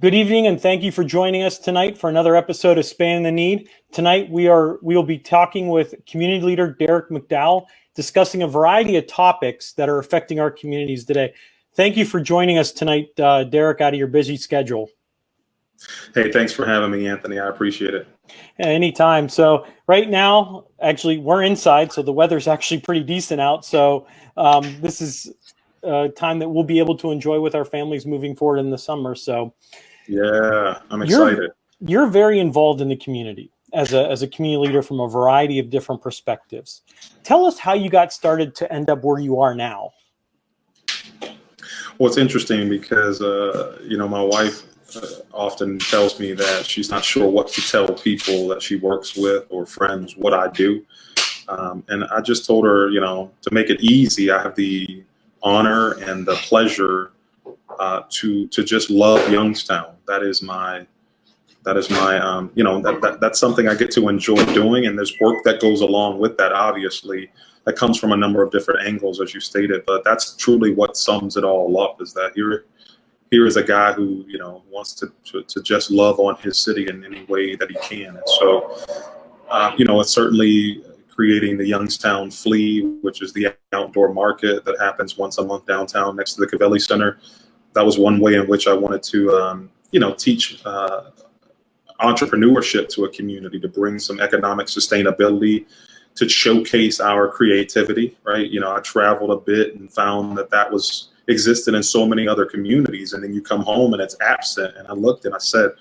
Good evening, and thank you for joining us tonight for another episode of Spanning the Need. Tonight, we will be talking with community leader Derrick McDowell, discussing a variety of topics that are affecting our communities today. Thank you for joining us tonight, Derrick, out of your busy schedule. Hey, thanks for having me, Anthony. I appreciate it. Anytime. So right now, actually, we're inside, so the weather's actually pretty decent out. So this is a time that we'll be able to enjoy with our families moving forward in the summer. So yeah, I'm excited. You're very involved in the community as a community leader from a variety of different perspectives. Tell us how you got started to end up where you are now. Well, it's interesting because, my wife often tells me that she's not sure what to tell people that she works with or friends what I do. And I just told her, to make it easy, I have the honor and the pleasure to just love Youngstown. That's something I get to enjoy doing. And there's work that goes along with that, obviously, that comes from a number of different angles, as you stated. But that's truly what sums it all up, is that here is a guy who, wants to just love on his city in any way that he can. And so, it's certainly creating the Youngstown Flea, which is the outdoor market that happens once a month downtown next to the Cavelli Center. That was one way in which I wanted to, teach entrepreneurship to a community, to bring some economic sustainability, to showcase our creativity, right? I traveled a bit and found that existed in so many other communities. And then you come home and it's absent. And I looked and I said,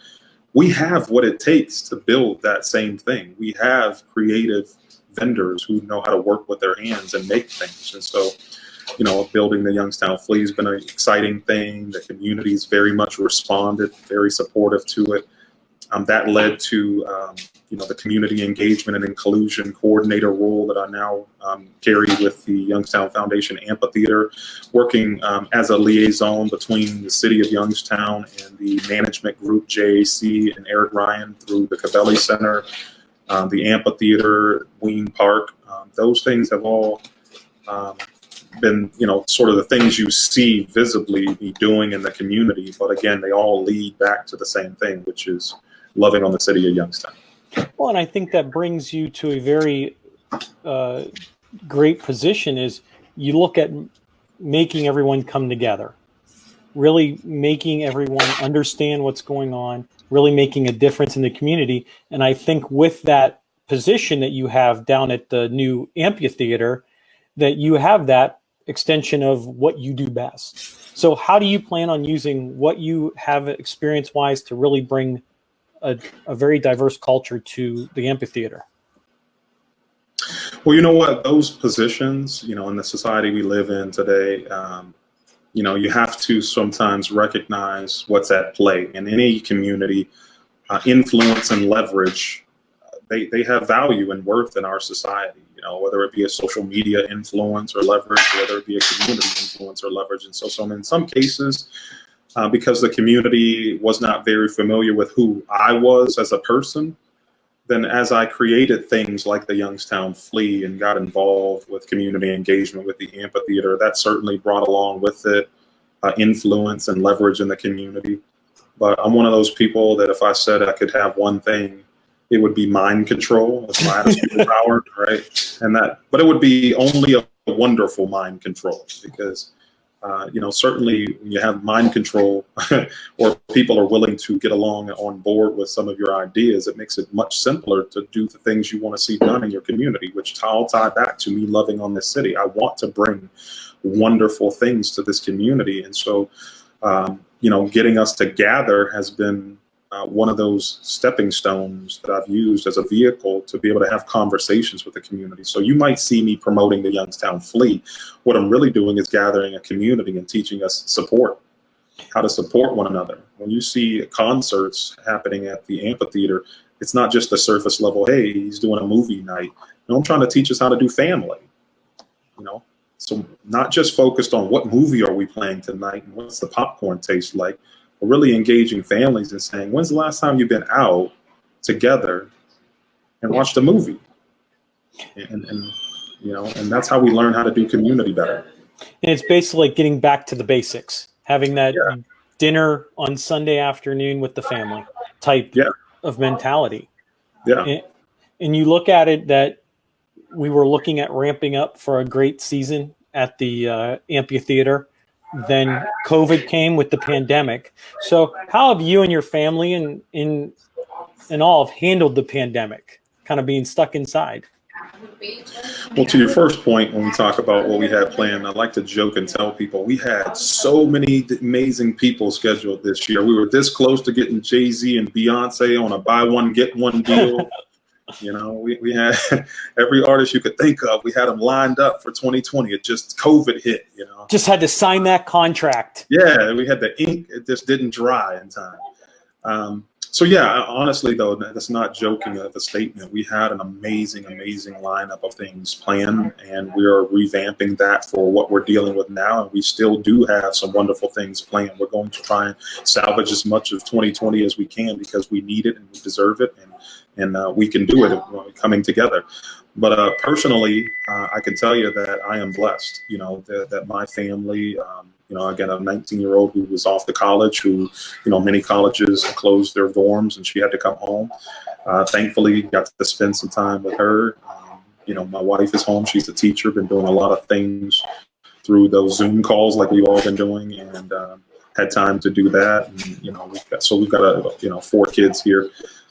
we have what it takes to build that same thing. We have creative vendors who know how to work with their hands and make things. And so, building the Youngstown Flea has been an exciting thing. The community's very much responded, very supportive to it. That led to, the community engagement and inclusion coordinator role that I now carry with the Youngstown Foundation Amphitheater, working as a liaison between the city of Youngstown and the management group, JAC, and Eric Ryan through the Cavelli Center, the amphitheater, Ween Park. Those things have all been, sort of the things you see visibly me doing in the community. But again, they all lead back to the same thing, which is loving on the city of Youngstown. Well, and I think that brings you to a very great position, is you look at making everyone come together, really making everyone understand what's going on, really making a difference in the community. And I think with that position that you have down at the new amphitheater, that you have that extension of what you do best. So how do you plan on using what you have experience-wise to really bring a very diverse culture to the amphitheater? Well, you know what? Those positions, in the society we live in today, you have to sometimes recognize what's at play. In any community, influence and leverage, they have value and worth in our society, whether it be a social media influence or leverage, whether it be a community influence or leverage. And so in some cases, because the community was not very familiar with who I was as a person, then as I created things like the Youngstown Flea and got involved with community engagement with the amphitheater, that certainly brought along with it influence and leverage in the community. But I'm one of those people that if I said I could have one thing, it would be mind control. If I had a superpower, right? But it would be only a wonderful mind control, because certainly when you have mind control or people are willing to get along on board with some of your ideas, it makes it much simpler to do the things you want to see done in your community, which all tie back to me loving on this city. I want to bring wonderful things to this community. And so, getting us to gather has been one of those stepping stones that I've used as a vehicle to be able to have conversations with the community. So you might see me promoting the Youngstown Flea. What I'm really doing is gathering a community and teaching us how to support one another. When you see concerts happening at the amphitheater, it's not just the surface level, hey, he's doing a movie night. I'm trying to teach us how to do family, So not just focused on what movie are we playing tonight and what's the popcorn taste like, really engaging families and saying, when's the last time you've been out together and watched a movie? And that's how we learn how to do community better. And it's basically like getting back to the basics, having that dinner on Sunday afternoon with the family type Yeah. of mentality. Yeah. And you look at it that we were looking at ramping up for a great season at the amphitheater. Then COVID came with the pandemic. So how have you and your family and all have handled the pandemic, kind of being stuck inside? Well, to your first point, when we talk about what we had planned, I like to joke and tell people we had so many amazing people scheduled this year. We were this close to getting Jay-Z and Beyonce on a buy one, get one deal. You know, we had every artist you could think of. We had them lined up for 2020. It just COVID hit, you know. Just had to sign that contract. Yeah, we had the ink. It just didn't dry in time. So yeah, honestly though, that's not joking of the statement. We had an amazing lineup of things planned, and we are revamping that for what we're dealing with now. And we still do have some wonderful things planned. We're going to try and salvage as much of 2020 as we can because we need it and we deserve it, and we can do it coming together. But personally, I can tell you that I am blessed. You know, that my family. You know, again, a 19-year-old who was off to college, who, you know, many colleges closed their dorms and she had to come home. Thankfully, got to spend some time with her. You know, my wife is home. She's a teacher, been doing a lot of things through those Zoom calls like we've all been doing, and had time to do that. And, you know, we've got 4 kids here,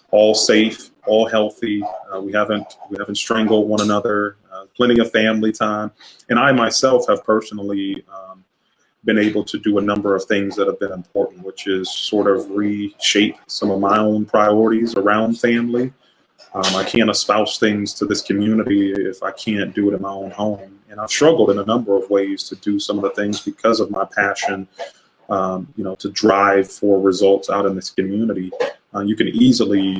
all safe, all healthy. We haven't strangled one another. Plenty of family time, and I myself have personally been able to do a number of things that have been important, which is sort of reshape some of my own priorities around family. I can't espouse things to this community if I can't do it in my own home. And I've struggled in a number of ways to do some of the things because of my passion, you know, to drive for results out in this community. You can easily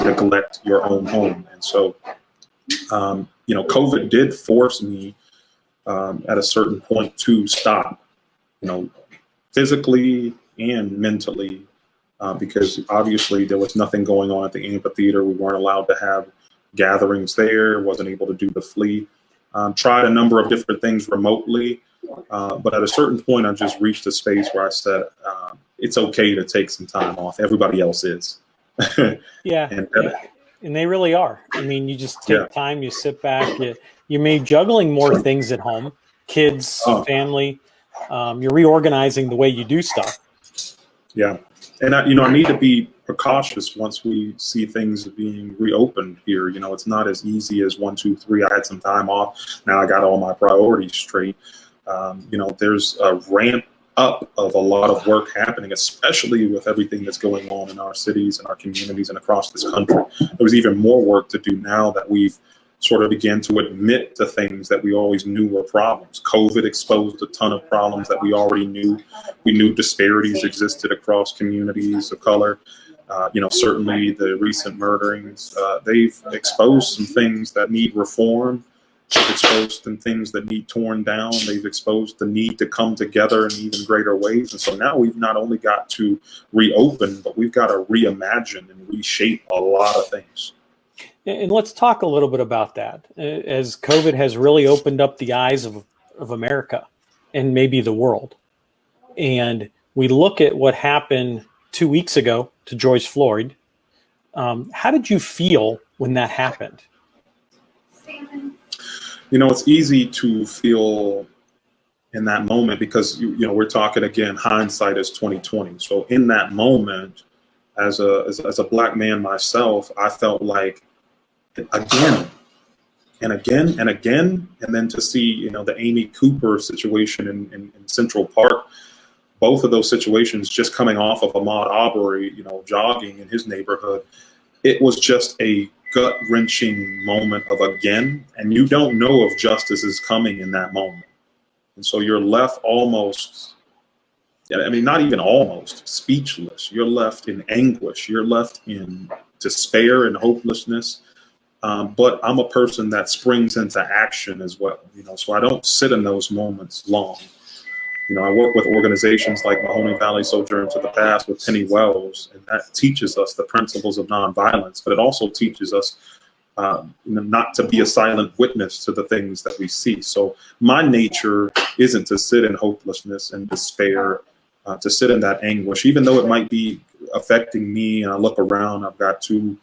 neglect your own home. And so, you know, COVID did force me at a certain point to stop. You know, physically and mentally, because obviously there was nothing going on at the amphitheater. We weren't allowed to have gatherings there, wasn't able to do the flea. Tried a number of different things remotely, but at a certain point, I just reached a space where I said, it's okay to take some time off. Everybody else is. Yeah, and they really are. I mean, you just take time, you sit back, you may be juggling more things at home, kids, family. You're reorganizing the way you do stuff. Yeah. And I need to be precautious once we see things being reopened here. You know, it's not as easy as 1, 2, 3. I had some time off. Now I got all my priorities straight. You know, there's a ramp up of a lot of work happening, especially with everything that's going on in our cities and our communities and across this country. There's even more work to do now that we've sort of began to admit to things that we always knew were problems. COVID exposed a ton of problems that we already knew. We knew disparities existed across communities of color. You know, certainly the recent murderings, they've exposed some things that need reform. They've exposed some things that need torn down. They've exposed the need to come together in even greater ways. And so now we've not only got to reopen, but we've got to reimagine and reshape a lot of things. And let's talk a little bit about that, as COVID has really opened up the eyes of America and maybe the world. And we look at what happened 2 weeks ago to George Floyd. How did you feel when that happened? You know, it's easy to feel in that moment because, you know, we're talking again, hindsight is 2020. So in that moment, as a Black man myself, I felt like, again and again and again, and then to see, you know, the Amy Cooper situation in Central Park, both of those situations just coming off of Ahmaud Arbery, you know, jogging in his neighborhood, it was just a gut-wrenching moment of again, and you don't know if justice is coming in that moment. And so you're left almost, I mean, not even almost, speechless. You're left in anguish. You're left in despair and hopelessness. But I'm a person that springs into action as well, you know, so I don't sit in those moments long. You know, I work with organizations like Mahoney Valley Sojourns of the Past with Penny Wells, and that teaches us the principles of nonviolence, but it also teaches us not to be a silent witness to the things that we see. So my nature isn't to sit in hopelessness and despair to sit in that anguish, even though it might be affecting me. And I look around, I've got two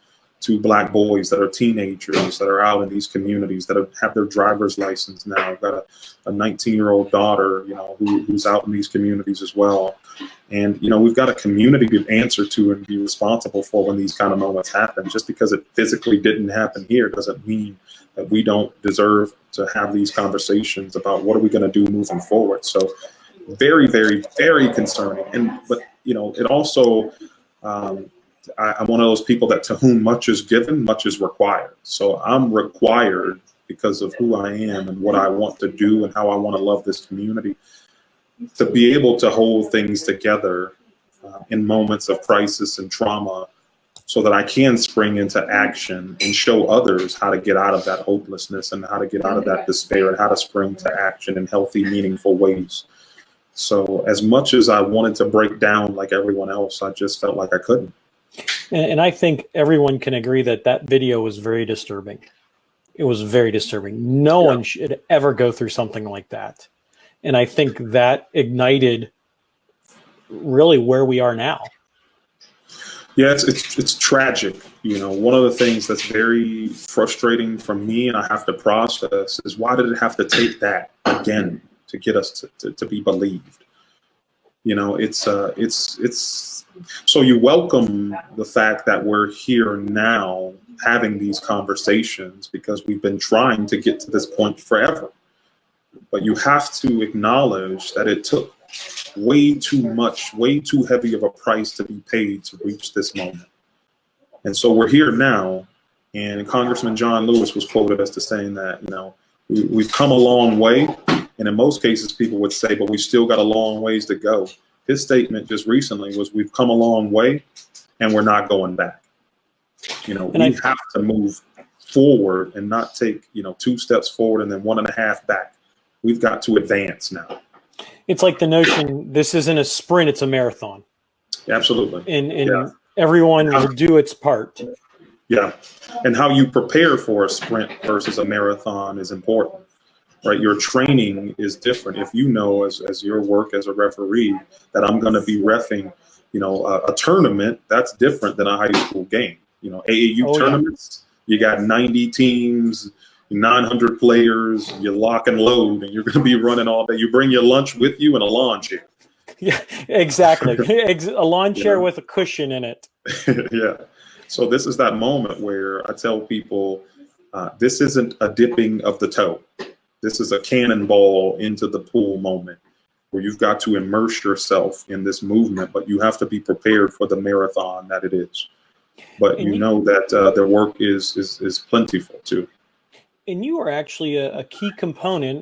Black boys that are teenagers that are out in these communities that have their driver's license now. I've got a 19-year-old daughter, who's out in these communities as well. And, we've got a community to answer to and be responsible for when these kind of moments happen. Just because it physically didn't happen here doesn't mean that we don't deserve to have these conversations about what are we going to do moving forward. So very, very, very concerning. But it also, I'm one of those people that to whom much is given, much is required. So I'm required because of who I am and what I want to do and how I want to love this community to be able to hold things together in moments of crisis and trauma so that I can spring into action and show others how to get out of that hopelessness and how to get out of that despair and how to spring to action in healthy, meaningful ways. So as much as I wanted to break down like everyone else, I just felt like I couldn't. And I think everyone can agree that video was very disturbing. It was very disturbing. No one should ever go through something like that. And I think that ignited really where we are now. Yeah, it's tragic. One of the things that's very frustrating for me and I have to process is why did it have to take that again to get us to be believed? It's so you welcome the fact that we're here now having these conversations because we've been trying to get to this point forever. But you have to acknowledge that it took way too much, way too heavy of a price to be paid to reach this moment. And so we're here now. And Congressman John Lewis was quoted as to saying that, we've come a long way. And in most cases, people would say, but we still got a long ways to go. His statement just recently was, we've come a long way and we're not going back. We have to move forward and not take, 2 steps forward and then 1.5 back. We've got to advance now. It's like the notion, this isn't a sprint, it's a marathon. Absolutely. And everyone will do its part. Yeah. And how you prepare for a sprint versus a marathon is important. Right, your training is different. If as your work as a referee that I'm going to be reffing, a tournament, that's different than a high school game. AAU tournaments, you got 90 teams, 900 players, you lock and load, and you're going to be running all day. You bring your lunch with you and a lawn chair. Yeah, exactly. A lawn chair with a cushion in it. Yeah. So this is that moment where I tell people, this isn't a dipping of the toe. This is a cannonball into the pool moment where you've got to immerse yourself in this movement, but you have to be prepared for the marathon that it is. But that their work is plentiful too. And you are actually a key component.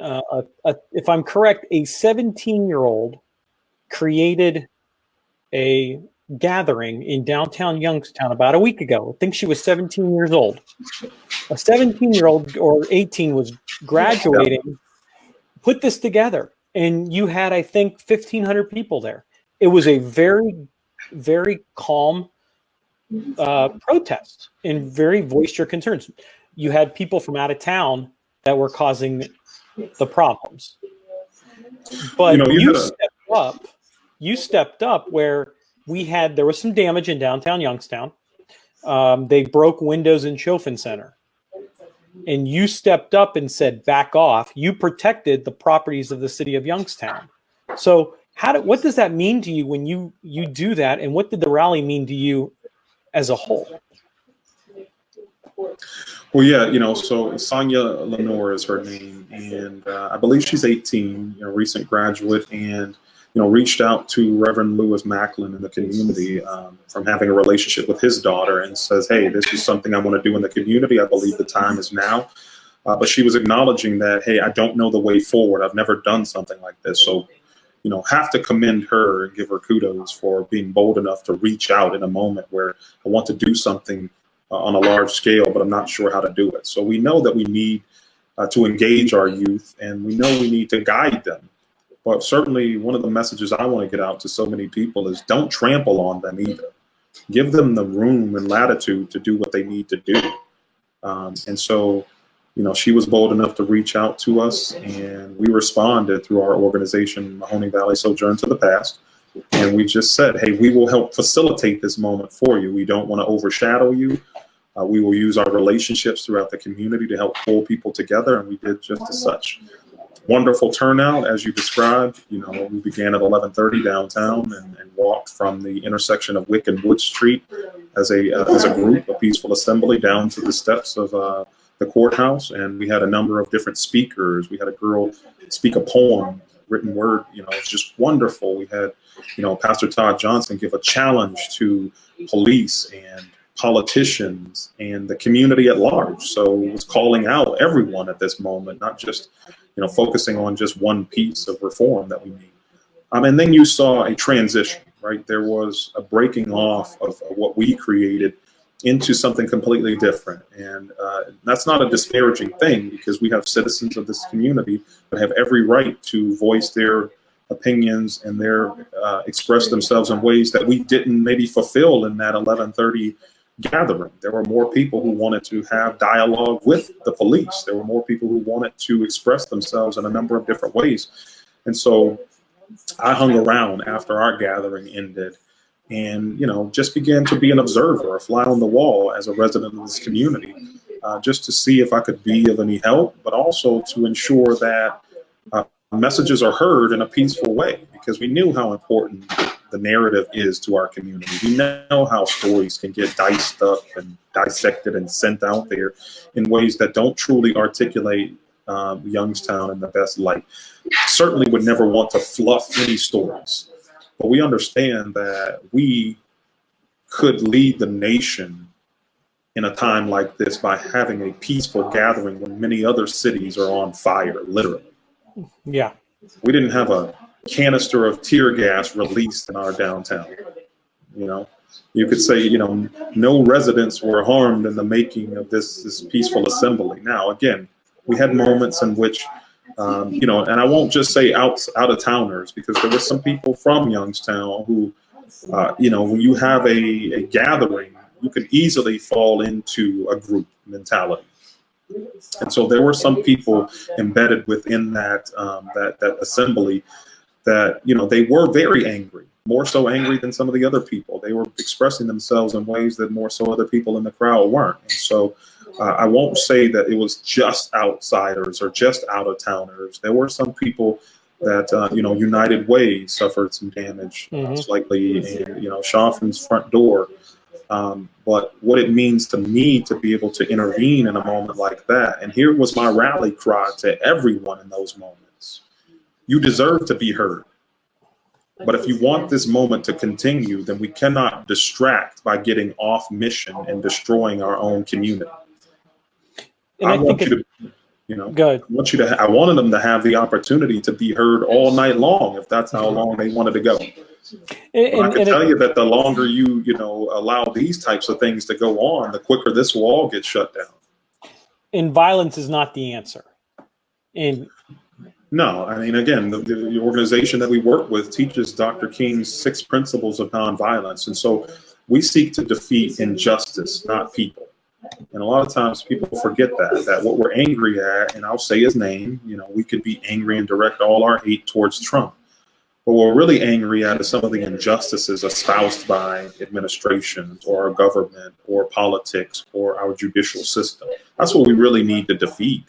If I'm correct, a 17-year-old created a gathering in downtown Youngstown about a week ago. I think she was 17 years old. A 17-year-old or 18 was graduating, put this together, and you had, I think, 1,500 people there. It was a very, very calm protest and very voiced your concerns. You had people from out of town that were causing the problems. But you stepped up where there was some damage in downtown Youngstown. They broke windows in Chaffin Center. And you stepped up and said, back off. You protected the properties of the city of Youngstown. So what does that mean to you when you do that? And what did the rally mean to you as a whole? Well, yeah, so Sonia Lenore is her name. And I believe she's 18, recent graduate, and reached out to Reverend Lewis Macklin in the community from having a relationship with his daughter and says, hey, this is something I want to do in the community. I believe the time is now. But she was acknowledging that, hey, I don't know the way forward. I've never done something like this. So, have to commend her and give her kudos for being bold enough to reach out in a moment where I want to do something on a large scale, but I'm not sure how to do it. So we know that we need to engage our youth, and we know we need to guide them. But certainly one of the messages I want to get out to so many people is don't trample on them either. Give them the room and latitude to do what they need to do. And so, she was bold enough to reach out to us, and we responded through our organization, Mahoning Valley Sojourn to the Past. And we just said, hey, we will help facilitate this moment for you. We don't want to overshadow you. We will use our relationships throughout the community to help pull people together, and we did just as such. Wonderful turnout, as you described. You know, we began at 11:30 downtown and walked from the intersection of Wick and Wood Street as a group, a peaceful assembly, down to the steps of the courthouse. And we had a number of different speakers. We had a girl speak a poem, written word. You know, it's just wonderful. We had, you know, Pastor Todd Johnson give a challenge to police and politicians and the community at large. So it was calling out everyone at this moment, not just, you know, focusing on just one piece of reform that we need. And then you saw a transition, right? There was a breaking off of what we created into something completely different. And that's not a disparaging thing, because we have citizens of this community that have every right to voice their opinions and their express themselves in ways that we didn't maybe fulfill in that 11:30 gathering. There were more people who wanted to have dialogue with the police. There were more people who wanted to express themselves in a number of different ways. And so I hung around after our gathering ended and, you know, just began to be an observer, a fly on the wall as a resident of this community, just to see if I could be of any help, but also to ensure that messages are heard in a peaceful way, because we knew how important the narrative is to our community. We know how stories can get diced up and dissected and sent out there in ways that don't truly articulate Youngstown in the best light. Certainly would never want to fluff any stories, but we understand that we could lead the nation in a time like this by having a peaceful gathering when many other cities are on fire, literally. Yeah. We didn't have a canister of tear gas released in our downtown. You know, you could say, you know, no residents were harmed in the making of this peaceful assembly. Now, again, we had moments in which, you know, and I won't just say out of towners, because there were some people from Youngstown who, you know, when you have a gathering, you can easily fall into a group mentality. And so there were some people embedded within that that assembly that, you know, they were very angry, more so angry than some of the other people. They were expressing themselves in ways that more so other people in the crowd weren't. And so I won't say that it was just outsiders or just out of towners. There were some people that, you know, United Way suffered some damage slightly, and, you know, Shoffin's front door. But what it means to me to be able to intervene in a moment like that. And here was my rally cry to everyone in those moments. You deserve to be heard. But if you want this moment to continue, then we cannot distract by getting off mission and destroying our own community. And I want you to, you know, I wanted them to have the opportunity to be heard all night long, if that's how long they wanted to go. And I can tell you that the longer you know, allow these types of things to go on, the quicker this will all get shut down. And violence is not the answer. And no, I mean, again, the organization that we work with teaches Dr. King's 6 principles of nonviolence. And so we seek to defeat injustice, not people. And a lot of times people forget that what we're angry at, and I'll say his name, you know, we could be angry and direct all our hate towards Trump. But what we're really angry at is some of the injustices espoused by administrations or our government or politics or our judicial system. That's what we really need to defeat,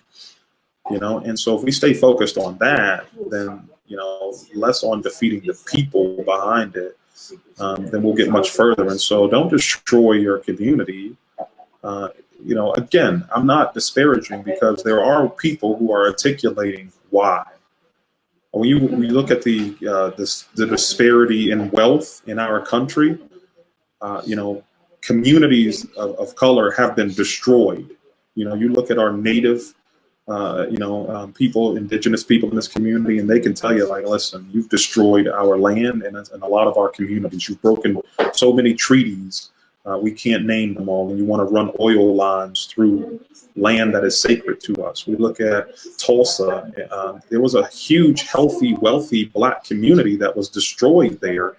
you know. And so if we stay focused on that, then, you know, less on defeating the people behind it, then we'll get much further. And so don't destroy your community. You know, again, I'm not disparaging, because there are people who are articulating why. When you look at the disparity in wealth in our country, you know, communities of color have been destroyed. You know, you look at our native, you know, people, indigenous people in this community, and they can tell you, like, listen, you've destroyed our land and a lot of our communities. You've broken so many treaties. We can't name them all, and you want to run oil lines through land that is sacred to us. We look at Tulsa. There was a huge, healthy, wealthy Black community that was destroyed there.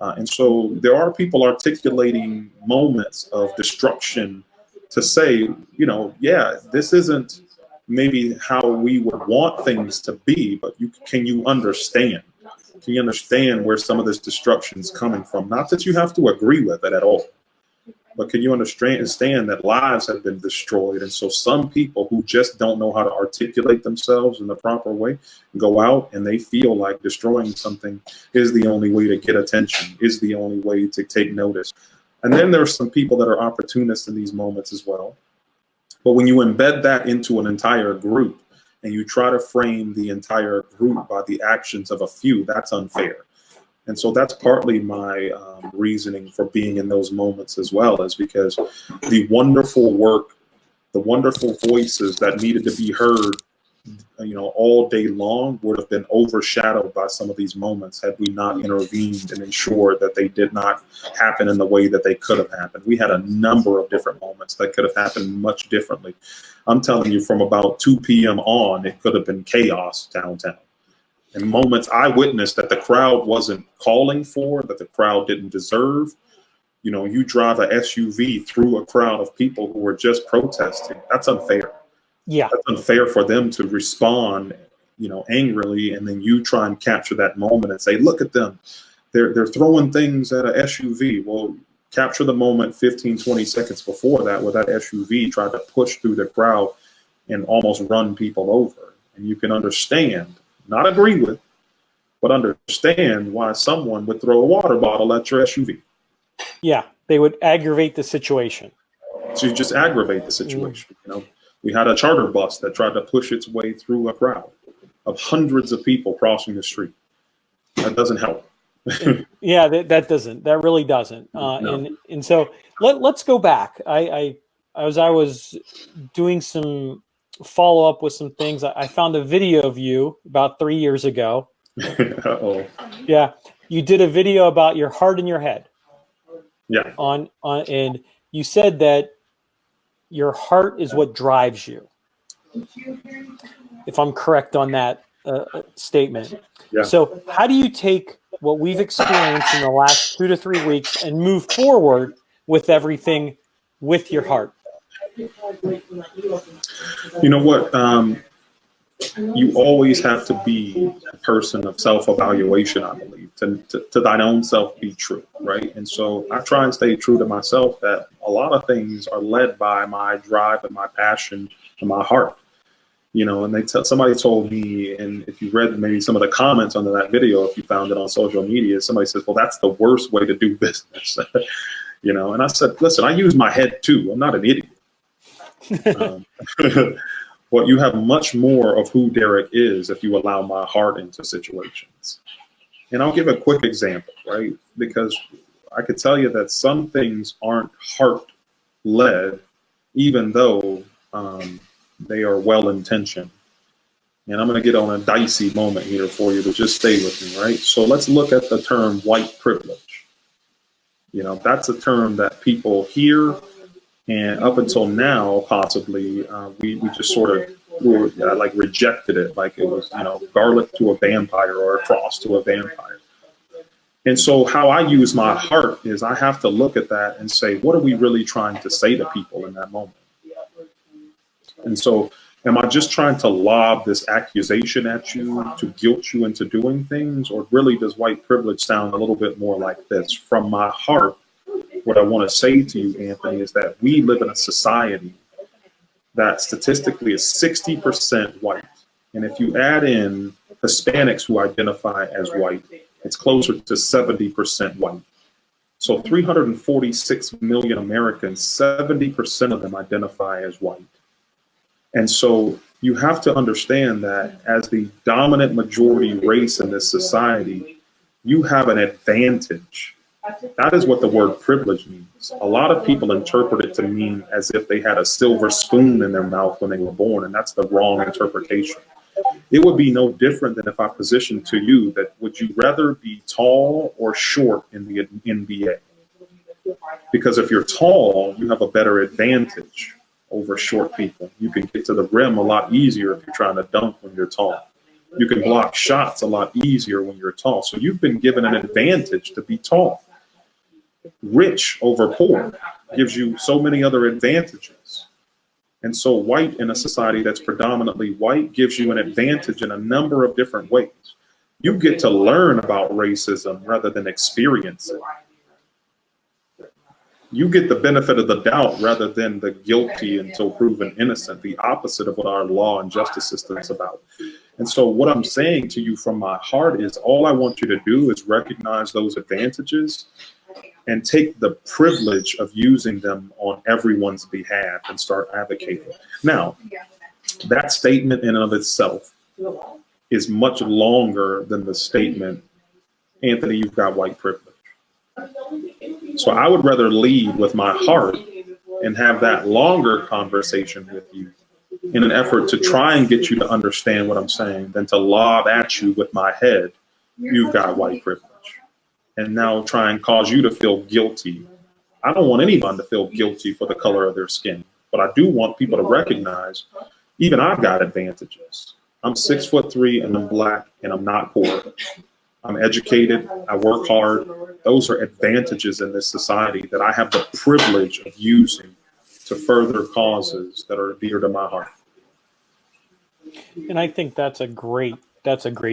And so there are people articulating moments of destruction to say, you know, yeah, this isn't maybe how we would want things to be, but can you understand? Can you understand where some of this destruction is coming from? Not that you have to agree with it at all, but can you understand that lives have been destroyed? And so some people who just don't know how to articulate themselves in the proper way go out and they feel like destroying something is the only way to get attention, is the only way to take notice. And then there are some people that are opportunists in these moments as well. But when you embed that into an entire group and you try to frame the entire group by the actions of a few, that's unfair. And so that's partly my reasoning for being in those moments as well, is because the wonderful work, the wonderful voices that needed to be heard, all day long would have been overshadowed by some of these moments had we not intervened and ensured that they did not happen in the way that they could have happened. We had a number of different moments that could have happened much differently. I'm telling you, from about 2 p.m. on, it could have been chaos downtown. And moments I witnessed that the crowd wasn't calling for, that the crowd didn't deserve. You drive a SUV through a crowd of people who were just protesting. That's unfair. Yeah. That's unfair for them to respond, angrily, and then you try and capture that moment and say, look at them. They're throwing things at a SUV. Well, capture the moment 15, 20 seconds before that where that SUV tried to push through the crowd and almost run people over. And you can understand, not agree with, but understand why someone would throw a water bottle at your SUV. Yeah, they would aggravate the situation. So you just aggravate the situation. We had a charter bus that tried to push its way through a crowd of hundreds of people crossing the street. That doesn't help. Yeah, that really doesn't. No. And so let's go back. I was doing some follow up with some things. I found a video of you about 3 years ago. Uh-oh. Yeah, you did a video about your heart and your head. Yeah. And you said that your heart is what drives you. If I'm correct on that statement. Yeah. So how do you take what we've experienced in the last 2 to 3 weeks and move forward with everything with your heart? You know what? You always have to be a person of self-evaluation, I believe, to thine own self be true, right? And so I try and stay true to myself that a lot of things are led by my drive and my passion and my heart. And somebody told me, and if you read maybe some of the comments under that video, if you found it on social media, somebody says, well, that's the worst way to do business. And I said, listen, I use my head too. I'm not an idiot. But you have much more of who Derrick is if you allow my heart into situations. And I'll give a quick example, right? Because I could tell you that some things aren't heart-led, even though they are well-intentioned. And I'm going to get on a dicey moment here for you, but just stay with me, right? So let's look at the term white privilege. That's a term that people hear. And up until now, possibly, we just sort of rejected it, like it was, garlic to a vampire or a cross to a vampire. And so how I use my heart is I have to look at that and say, what are we really trying to say to people in that moment? And so am I just trying to lob this accusation at you to guilt you into doing things? Or really does white privilege sound a little bit more like this? From my heart, what I want to say to you, Anthony, is that we live in a society that statistically is 60% white. And if you add in Hispanics who identify as white, it's closer to 70% white. So 346 million Americans, 70% of them identify as white. And so you have to understand that as the dominant majority race in this society, you have an advantage. That is what the word privilege means. A lot of people interpret it to mean as if they had a silver spoon in their mouth when they were born, and that's the wrong interpretation. It would be no different than if I positioned to you that would you rather be tall or short in the NBA? Because if you're tall, you have a better advantage over short people. You can get to the rim a lot easier if you're trying to dunk when you're tall. You can block shots a lot easier when you're tall. So you've been given an advantage to be tall. Rich over poor gives you so many other advantages. And so white in a society that's predominantly white gives you an advantage in a number of different ways. You get to learn about racism rather than experience it. You get the benefit of the doubt rather than the guilty until proven innocent, the opposite of what our law and justice system is about. And so what I'm saying to you from my heart is all I want you to do is recognize those advantages and take the privilege of using them on everyone's behalf and start advocating. Now, that statement in and of itself is much longer than the statement, Anthony, you've got white privilege. So I would rather lead with my heart and have that longer conversation with you in an effort to try and get you to understand what I'm saying than to lob at you with my head, you've got white privilege, and now try and cause you to feel guilty. I don't want anyone to feel guilty for the color of their skin, but I do want people to recognize even I've got advantages. I'm 6'3" and I'm Black and I'm not poor. I'm educated, I work hard. Those are advantages in this society that I have the privilege of using to further causes that are dear to my heart. And I think that's a great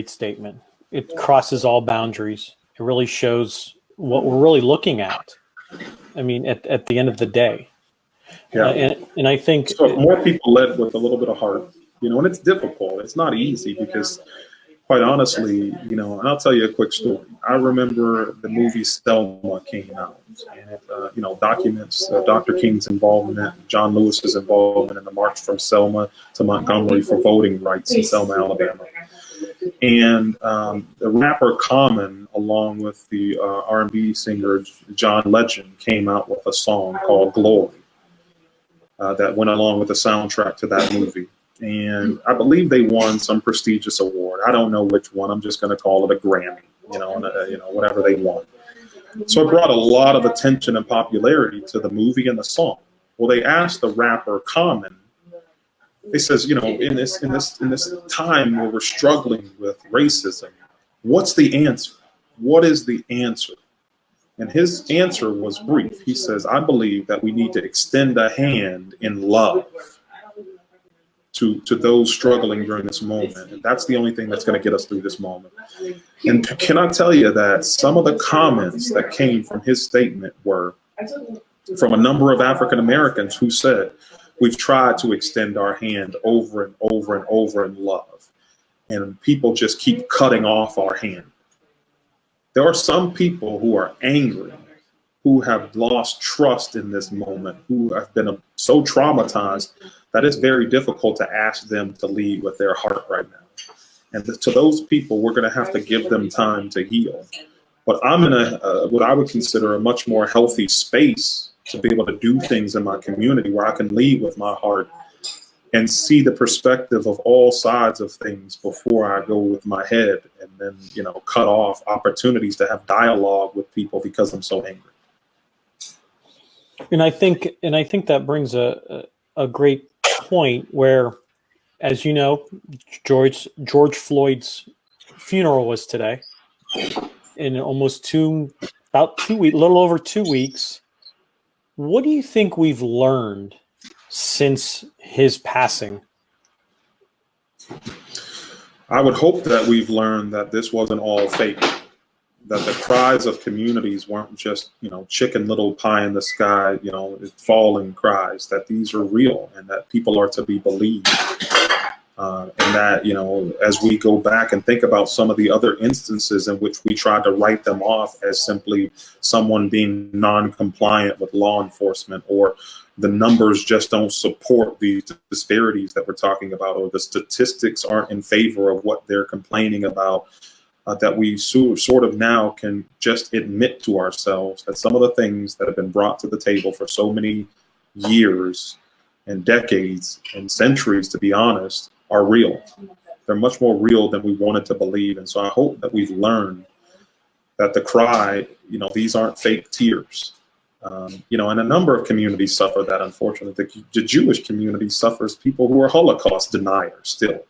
statement. It crosses all boundaries. It really shows what we're really looking at. I mean, at the end of the day. Yeah. And I think so if more people led with a little bit of heart, and it's difficult. It's not easy because quite honestly, and I'll tell you a quick story. I remember the movie Selma came out, and it, documents Dr. King's involvement, John Lewis's involvement in the march from Selma to Montgomery for voting rights in Selma, Alabama. And the rapper Common, along with the R&B singer John Legend, came out with a song called Glory that went along with the soundtrack to that movie. And I believe they won some prestigious award. I don't know which one. I'm just going to call it a Grammy, whatever they won. So it brought a lot of attention and popularity to the movie and the song. Well, they asked the rapper Common. They says, in this time where we're struggling with racism, what's the answer? What is the answer? And his answer was brief. He says, I believe that we need to extend a hand in love to those struggling during this moment. And that's the only thing that's going to get us through this moment. And can I tell you that some of the comments that came from his statement were from a number of African Americans who said, we've tried to extend our hand over and over and over in love, and people just keep cutting off our hand. There are some people who are angry, who have lost trust in this moment, who have been so traumatized that it's very difficult to ask them to lead with their heart right now. And to those people, we're going to have to give them time to heal. But I'm in what I would consider a much more healthy space to be able to do things in my community where I can lead with my heart and see the perspective of all sides of things before I go with my head and then, cut off opportunities to have dialogue with people because I'm so angry. And I think that brings a great point where, as you know, George Floyd's funeral was today. In almost about 2 weeks, a little over 2 weeks. What do you think we've learned since his passing? I would hope that we've learned that this wasn't all fake, that the cries of communities weren't just, chicken little pie in the sky, falling cries, that these are real and that people are to be believed. And that, as we go back and think about some of the other instances in which we tried to write them off as simply someone being non-compliant with law enforcement, or the numbers just don't support the disparities that we're talking about, or the statistics aren't in favor of what they're complaining about, that we sort of now can just admit to ourselves that some of the things that have been brought to the table for so many years and decades and centuries, to be honest, are real. They're much more real than we wanted to believe. And so I hope that we've learned that the cry, these aren't fake tears. And a number of communities suffer that, unfortunately. The Jewish community suffers people who are Holocaust deniers still.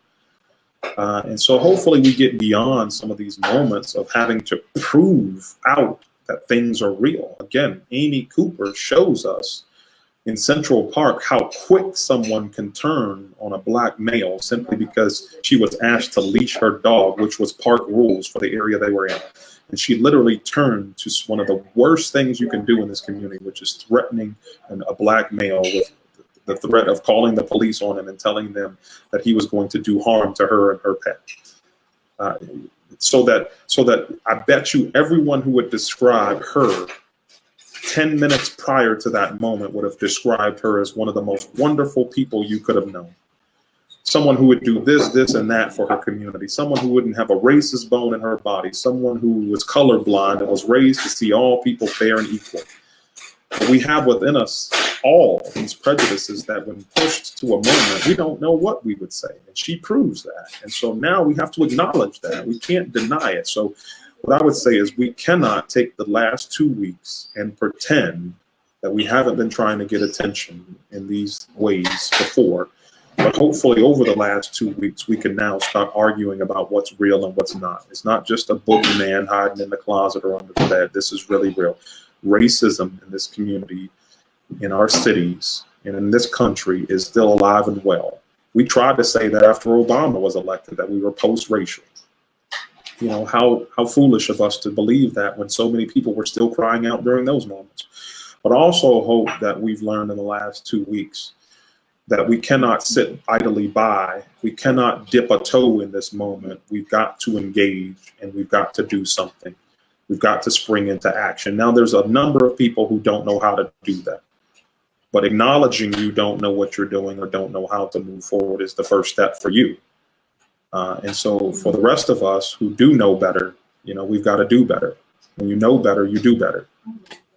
And so hopefully we get beyond some of these moments of having to prove out that things are real. Again, Amy Cooper shows us in Central Park how quick someone can turn on a black male simply because she was asked to leash her dog, which was park rules for the area they were in. And she literally turned to one of the worst things you can do in this community, which is threatening a black male with the threat of calling the police on him and telling them that he was going to do harm to her and her pet. So that I bet you everyone who would describe her 10 minutes prior to that moment would have described her as one of the most wonderful people you could have known. Someone who would do this, and that for her community. Someone who wouldn't have a racist bone in her body. Someone who was colorblind and was raised to see all people fair and equal. But we have within us all these prejudices that when pushed to a moment, we don't know what we would say. And she proves that. And so now we have to acknowledge that. We can't deny it. So what I would say is we cannot take the last 2 weeks and pretend that we haven't been trying to get attention in these ways before. But hopefully over the last 2 weeks, we can now start arguing about what's real and what's not. It's not just a boogeyman hiding in the closet or under the bed. This is really real. Racism in this community, in our cities, and in this country is still alive and well. We tried to say that after Obama was elected, that we were post-racial. You know, how foolish of us to believe that when so many people were still crying out during those moments. But I also hope that we've learned in the last 2 weeks that we cannot sit idly by. We cannot dip a toe in this moment. We've got to engage and we've got to do something. We've got to spring into action. Now, there's a number of people who don't know how to do that. But acknowledging you don't know what you're doing or don't know how to move forward is the first step for you. And so for the rest of us who do know better, you know, we've got to do better. When you know better, you do better.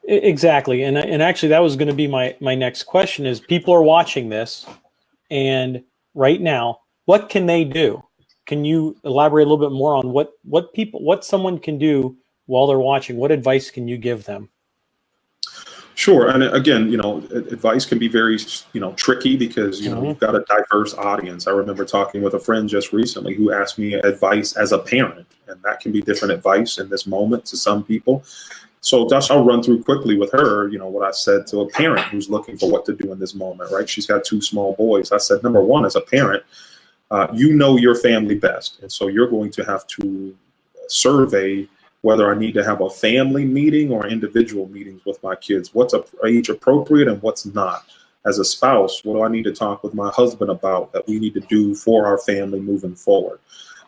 Exactly. And actually, that was going to be my next question is people are watching this. And right now, what can they do? Can you elaborate a little bit more on what someone can do while they're watching? What advice can you give them? Sure. And again, you know, advice can be very, you know, tricky because, you know, you've got a diverse audience. I remember talking with a friend just recently who asked me advice as a parent, and that can be different advice in this moment to some people. So Josh, I'll run through quickly with her, you know, what I said to a parent who's looking for what to do in this moment, right? She's got 2 small boys. I said, number one, as a parent, you know your family best. And so you're going to have to survey whether I need to have a family meeting or individual meetings with my kids. What's age appropriate and what's not? As a spouse, what do I need to talk with my husband about that we need to do for our family moving forward?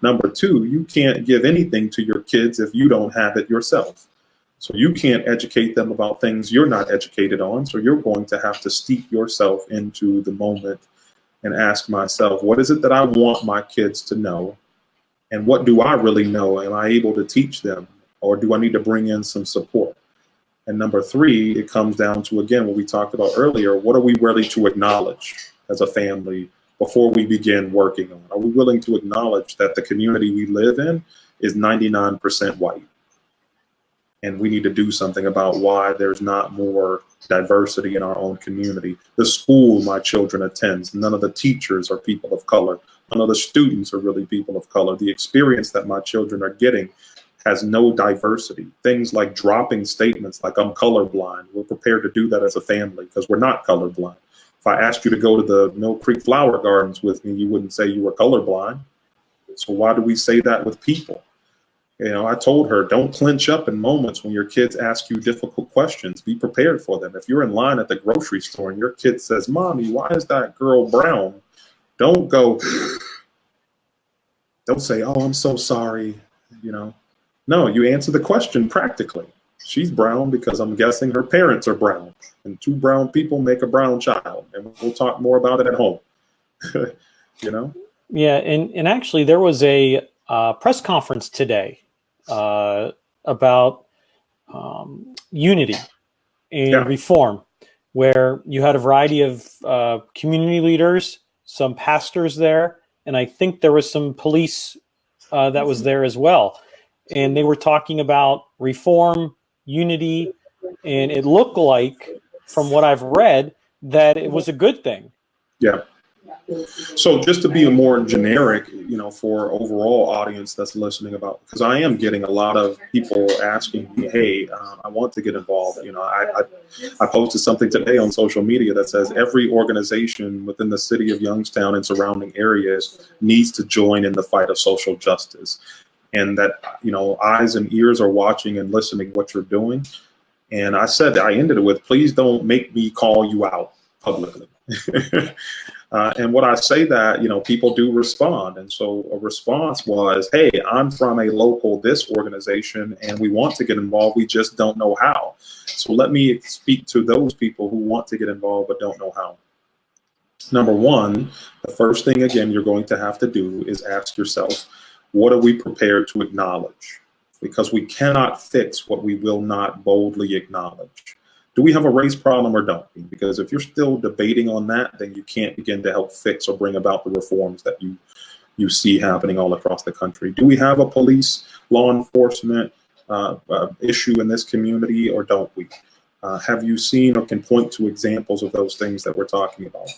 Number 2, you can't give anything to your kids if you don't have it yourself. So you can't educate them about things you're not educated on. So you're going to have to steep yourself into the moment and ask myself, what is it that I want my kids to know? And what do I really know? Am I able to teach them? Or do I need to bring in some support? And number 3, it comes down to, again, what we talked about earlier, what are we ready to acknowledge as a family before we begin working on? Are we willing to acknowledge that the community we live in is 99% white? And we need to do something about why there's not more diversity in our own community. The school my children attend, none of the teachers are people of color. None of the students are really people of color. The experience that my children are getting has no diversity. Things like dropping statements like I'm colorblind. We're prepared to do that as a family because we're not colorblind. If I asked you to go to the Mill Creek Flower Gardens with me, you wouldn't say you were colorblind. So why do we say that with people? You know, I told her, don't clench up in moments when your kids ask you difficult questions. Be prepared for them. If you're in line at the grocery store and your kid says, Mommy, why is that girl brown? Don't go, don't say, oh, I'm so sorry. You know, no, you answer the question practically. She's brown because I'm guessing her parents are brown. And 2 brown people make a brown child. And we'll talk more about it at home. You know? Yeah. And actually, there was a press conference today about unity and reform, where you had a variety of community leaders, some pastors there, and I think there was some police that was there as well. And they were talking about reform, unity, and it looked like, from what I've read, that it was a good thing. Yeah. So just to be a more generic, for overall audience that's listening about, because I am getting a lot of people asking me, hey, I want to get involved. I posted something today on social media that says every organization within the city of Youngstown and surrounding areas needs to join in the fight of social justice. And that, eyes and ears are watching and listening what you're doing. And I ended it with, please don't make me call you out publicly. And when I say that, people do respond. And so a response was, hey, I'm from a local this organization and we want to get involved. We just don't know how. So let me speak to those people who want to get involved but don't know how. Number one, the first thing, again, you're going to have to do is ask yourself, what are we prepared to acknowledge? Because we cannot fix what we will not boldly acknowledge. Do we have a race problem or don't we? Because if you're still debating on that, then you can't begin to help fix or bring about the reforms that you see happening all across the country. Do we have a police, law enforcement issue in this community or don't we? Have you seen or can point to examples of those things that we're talking about?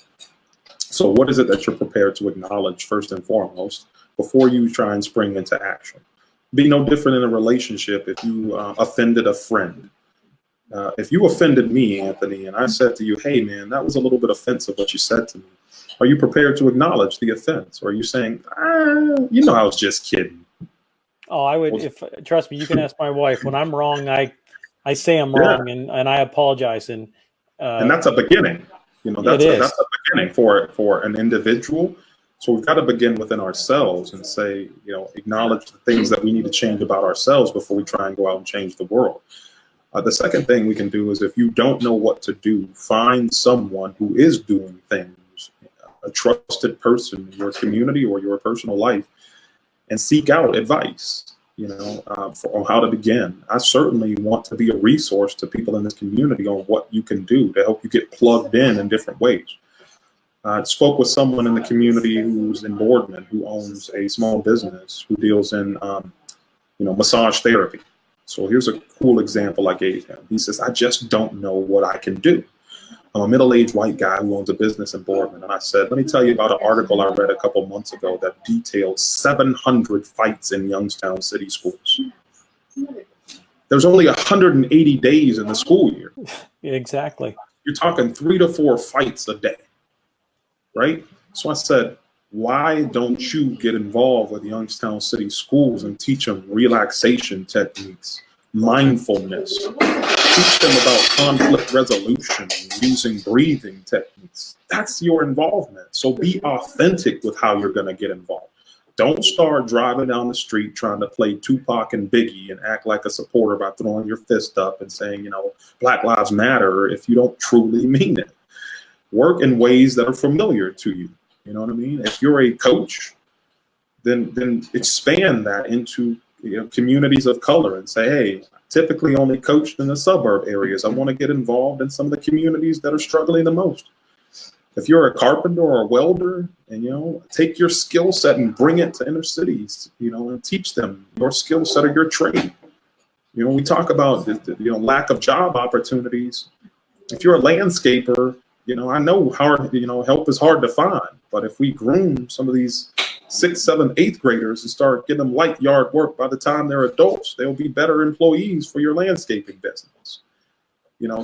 So what is it that you're prepared to acknowledge first and foremost before you try and spring into action? Be no different in a relationship if you offended a friend. If you offended me, Anthony, and I said to you, hey, man, that was a little bit offensive what you said to me. Are you prepared to acknowledge the offense? Or are you saying, I was just kidding? Oh, I would. Trust me, you can ask my wife. When I'm wrong, I say I'm wrong and I apologize. And that's a beginning. That's a beginning for an individual. So we've got to begin within ourselves and say, acknowledge the things that we need to change about ourselves before we try and go out and change the world. The second thing we can do is, if you don't know what to do, find someone who is doing things, a trusted person in your community or your personal life, and seek out advice, on how to begin. I certainly want to be a resource to people in this community on what you can do to help you get plugged in different ways. I spoke with someone in the community who's in Boardman, who owns a small business, who deals in, massage therapy. So here's a cool example I gave him. He says, I just don't know what I can do. I'm a middle-aged white guy who owns a business in Boardman. And I said, let me tell you about an article I read a couple months ago that detailed 700 fights in Youngstown city schools. There's only 180 days in the school year. Exactly. You're talking 3 to 4 fights a day, right? So I said, why don't you get involved with Youngstown City Schools and teach them relaxation techniques, mindfulness, teach them about conflict resolution, using breathing techniques? That's your involvement. So be authentic with how you're going to get involved. Don't start driving down the street trying to play Tupac and Biggie and act like a supporter by throwing your fist up and saying, Black Lives Matter, if you don't truly mean it. Work in ways that are familiar to you. You know what I mean? If you're a coach, then expand that into communities of color and say, hey, typically only coached in the suburb areas. I want to get involved in some of the communities that are struggling the most. If you're a carpenter or a welder, and take your skill set and bring it to inner cities, and teach them your skill set or your trade. We talk about the lack of job opportunities. If you're a landscaper, I know help is hard to find, but if we groom some of these 6th, 7th, 8th graders and start getting them light yard work by the time they're adults, they'll be better employees for your landscaping business.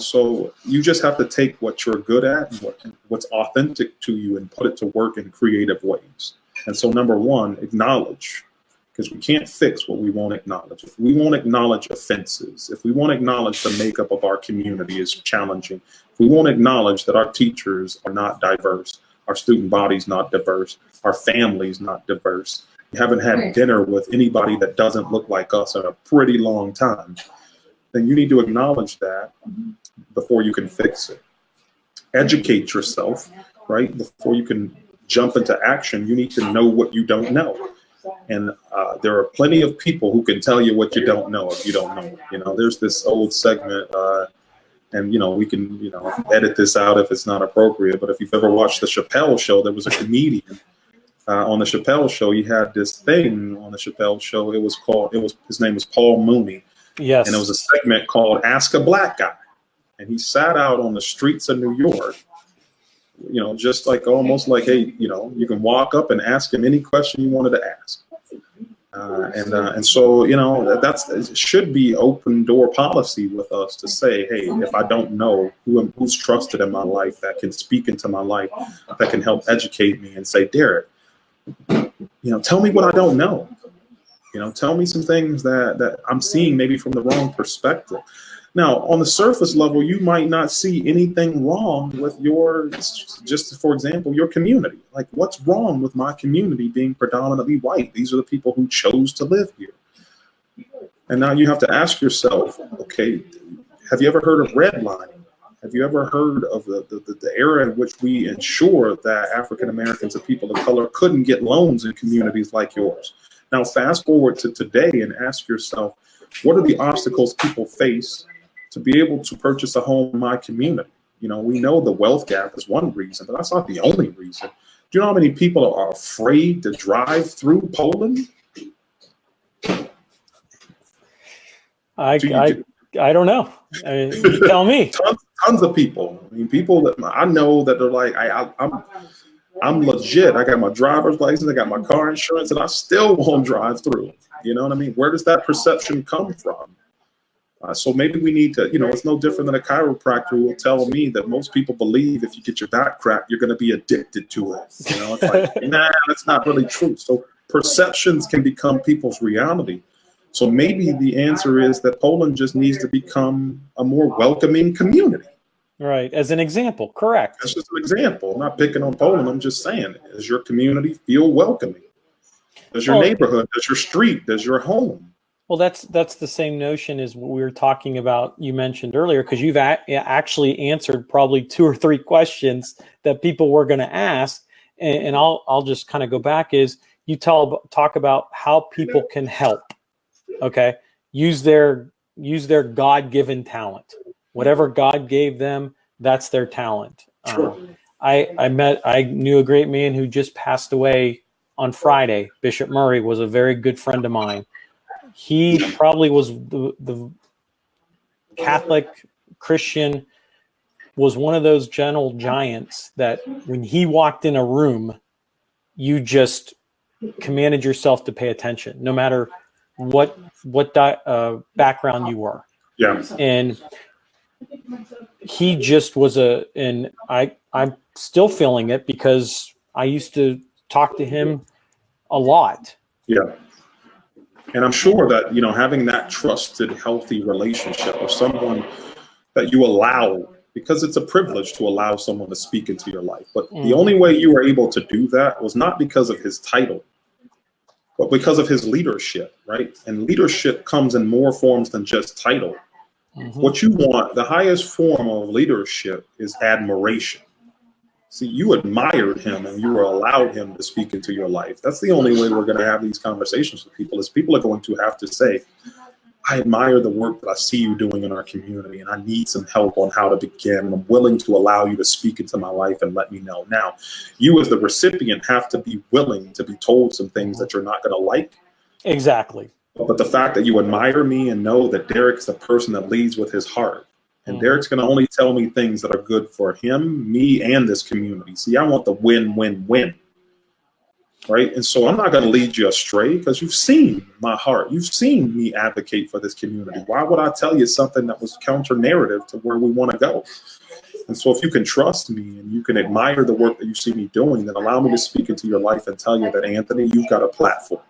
So you just have to take what you're good at and what's authentic to you and put it to work in creative ways. And so number one, acknowledge, because we can't fix what we won't acknowledge. If we won't acknowledge offenses, if we won't acknowledge the makeup of our community is challenging, if we won't acknowledge that our teachers are not diverse, our student body's not diverse, our family's not diverse, we haven't had dinner with anybody that doesn't look like us in a pretty long time, then you need to acknowledge that before you can fix it. Educate yourself, right? Before you can jump into action, you need to know what you don't know. And there are plenty of people who can tell you what you don't know if you don't know. There's this old segment, and we can edit this out if it's not appropriate. But if you've ever watched the Chappelle Show, there was a comedian on the Chappelle Show. He had this thing on the Chappelle Show. His name was Paul Mooney. Yes. And it was a segment called Ask a Black Guy. And he sat out on the streets of New York just like almost like, hey, you can walk up and ask him any question you wanted to ask. And so, it should be open door policy with us to say, hey, if I don't know who's trusted in my life that can speak into my life, that can help educate me and say, Derrick, tell me what I don't know. Tell me some things that I'm seeing maybe from the wrong perspective. Now, on the surface level, you might not see anything wrong with just for example, your community. Like, what's wrong with my community being predominantly white? These are the people who chose to live here. And now you have to ask yourself, okay, have you ever heard of redlining? Have you ever heard of the era in which we ensured that African Americans and people of color couldn't get loans in communities like yours? Now, fast forward to today and ask yourself, what are the obstacles people face to be able to purchase a home in my community? We know the wealth gap is one reason, but that's not the only reason. Do you know how many people are afraid to drive through Poland? I don't know. You tell me. Tons of people. People that I know that are like, I'm legit. I got my driver's license, I got my car insurance, and I still won't drive through. You know what I mean? Where does that perception come from? So maybe we need to, it's no different than a chiropractor who will tell me that most people believe if you get your back cracked, you're going to be addicted to it. It's like, nah, that's not really true. So perceptions can become people's reality. So maybe the answer is that Poland just needs to become a more welcoming community. Right. As an example. Correct. That's just an example. I'm not picking on Poland. I'm just saying, does your community feel welcoming? Does your neighborhood, does your street, does your home? Well, that's the same notion as what we were talking about, you mentioned earlier, because you've actually answered probably 2 or 3 questions that people were going to ask. And I'll just kind of go back is you talk about how people can help. Okay. Use their God-given talent, whatever God gave them, that's their talent. Sure. I knew a great man who just passed away on Friday. Bishop Murray was a very good friend of mine. He probably was the Catholic Christian, was one of those gentle giants that when he walked in a room, you just commanded yourself to pay attention, no matter what background you were. Yeah. And he just was and I'm still feeling it because I used to talk to him a lot. Yeah. And I'm sure that, having that trusted, healthy relationship with someone that you allow, because it's a privilege to allow someone to speak into your life. But the only way you were able to do that was not because of his title, but because of his leadership, right? And leadership comes in more forms than just title. Mm-hmm. What you want, the highest form of leadership is admiration. See, you admired him and you were allowed him to speak into your life. That's the only way we're going to have these conversations with people, is people are going to have to say, I admire the work that I see you doing in our community, and I need some help on how to begin. And I'm willing to allow you to speak into my life and let me know. Now, you as the recipient have to be willing to be told some things that you're not going to like. Exactly. But the fact that you admire me and know that Derrick is a person that leads with his heart, and Derrick's going to only tell me things that are good for him, me, and this community. See, I want the win-win-win, right? And so I'm not going to lead you astray because you've seen my heart. You've seen me advocate for this community. Why would I tell you something that was counter-narrative to where we want to go? And so if you can trust me and you can admire the work that you see me doing, then allow me to speak into your life and tell you that, Anthony, you've got a platform.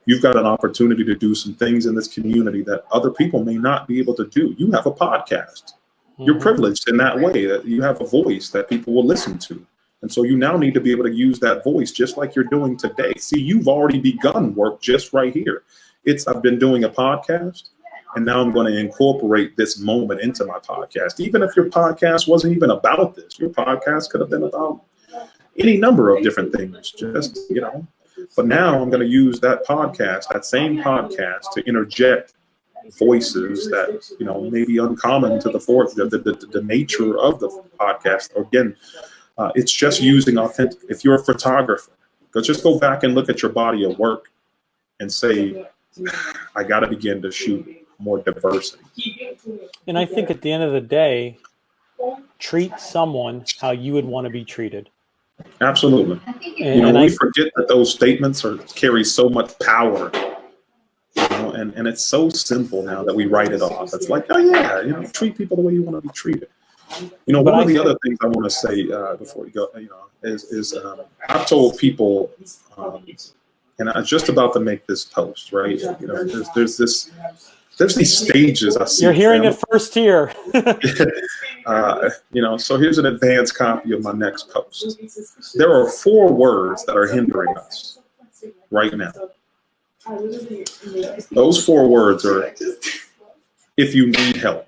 You've got an opportunity to do some things in this community that other people may not be able to do. You have a podcast. You're privileged in that way, that you have a voice that people will listen to. And so you now need to be able to use that voice just like you're doing today. See, you've already begun work just right here. I've been doing a podcast, and now I'm going to incorporate this moment into my podcast. Even if your podcast wasn't even about this, your podcast could have been about any number of different things, But now I'm going to use that same podcast, to interject voices that, may be uncommon to the nature of the podcast. Again, it's just using authentic. If you're a photographer, just go back and look at your body of work and say, I got to begin to shoot more diversity. And I think at the end of the day, treat someone how you would want to be treated. Absolutely. And we forget that those statements carry so much power. And it's so simple now that we write it off. It's like, oh yeah, treat people the way you want to be treated. One of the other things I want to say before you go, is I've told people, and I'm just about to make this post, right? There's these stages I see. You're hearing it first here. So here's an advanced copy of my next post. There are 4 words that are hindering us right now. Those 4 words are, if you need help.